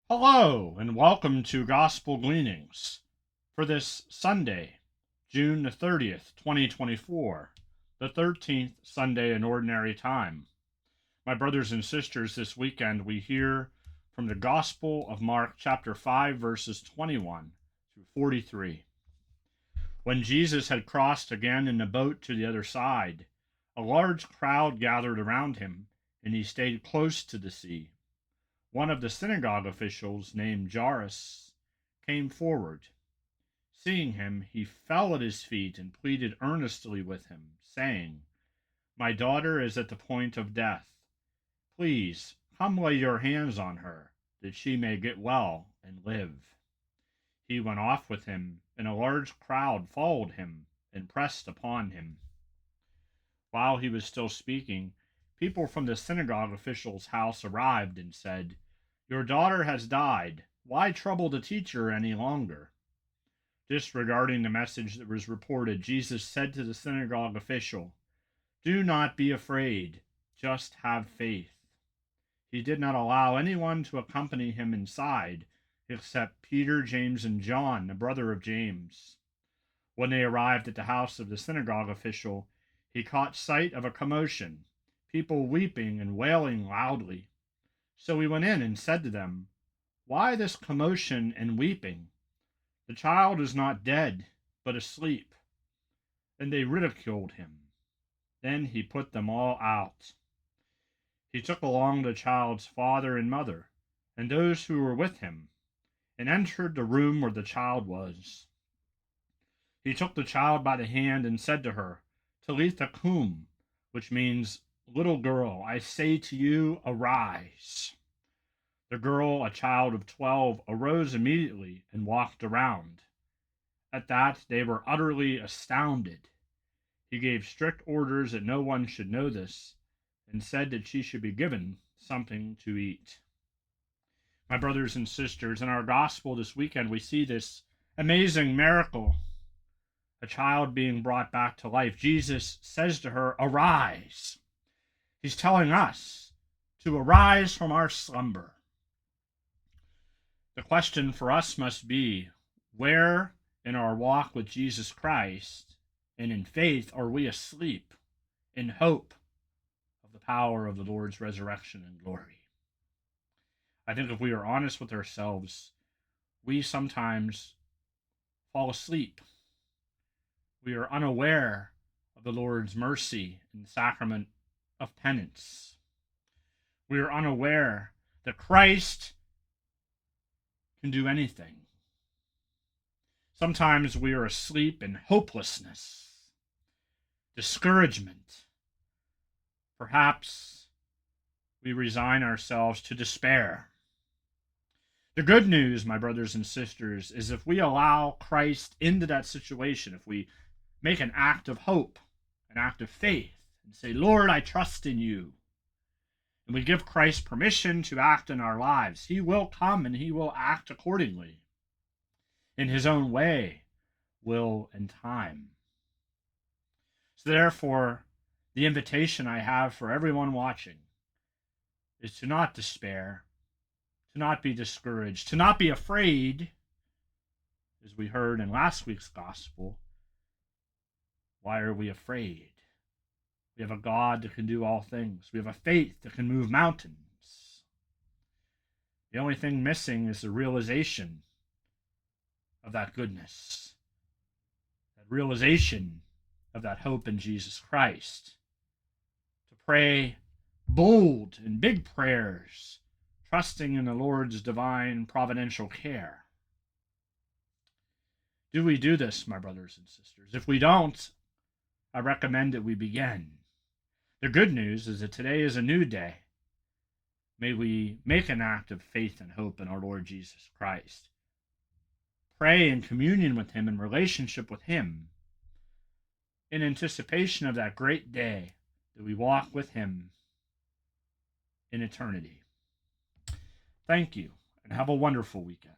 Hello, and welcome to Gospel Gleanings for this Sunday, June the 30th, 2024, the 13th Sunday in Ordinary Time. My brothers and sisters, this weekend we hear from the Gospel of Mark, chapter 5, verses 21 through 43. When Jesus had crossed again in the boat to the other side, a large crowd gathered around him, and he stayed close to the sea. One of the synagogue officials, named Jairus, came forward. Seeing him, he fell at his feet and pleaded earnestly with him, saying, "My daughter is at the point of death. Please, come lay your hands on her, that she may get well and live." He went off with him, and a large crowd followed him and pressed upon him. While he was still speaking, people from the synagogue official's house arrived and said, "Your daughter has died. Why trouble the teacher any longer?" Disregarding the message that was reported, Jesus said to the synagogue official, "Do not be afraid, just have faith." He did not allow anyone to accompany him inside, except Peter, James, and John, the brother of James. When they arrived at the house of the synagogue official, he caught sight of a commotion, people weeping and wailing loudly. So he went in and said to them, "Why this commotion and weeping? The child is not dead, but asleep." And they ridiculed him. Then he put them all out. He took along the child's father and mother, and those who were with him, and entered the room where the child was. He took the child by the hand and said to her, "Talitha cum," which means, "Little girl, I say to you, arise." The girl, a child of 12, arose immediately and walked around. At that, they were utterly astounded. He gave strict orders that no one should know this, and said that she should be given something to eat. My brothers and sisters, in our gospel this weekend, we see this amazing miracle, a child being brought back to life. Jesus says to her, "Arise." He's telling us to arise from our slumber. The question for us must be, where in our walk with Jesus Christ and in faith are we asleep in hope of the power of the Lord's resurrection and glory? I think if we are honest with ourselves, we sometimes fall asleep. We are unaware of the Lord's mercy in the sacrament of penance. We are unaware that Christ can do anything. Sometimes we are asleep in hopelessness, discouragement. Perhaps we resign ourselves to despair. The good news, my brothers and sisters, is if we allow Christ into that situation, if we make an act of hope, an act of faith, and say, "Lord, I trust in you," and we give Christ permission to act in our lives, he will come and he will act accordingly, in his own way, will, and time. So therefore, the invitation I have for everyone watching is to not despair, to not be discouraged, to not be afraid, as we heard in last week's gospel. Why are we afraid? We have a God that can do all things. We have a faith that can move mountains. The only thing missing is the realization of that goodness, that realization of that hope in Jesus Christ. To pray bold and big prayers, trusting in the Lord's divine providential care. Do we do this, my brothers and sisters? If we don't, I recommend that we begin. The good news is that today is a new day. May we make an act of faith and hope in our Lord Jesus Christ. Pray in communion with him, in relationship with him, in anticipation of that great day that we walk with him in eternity. Thank you, and have a wonderful weekend.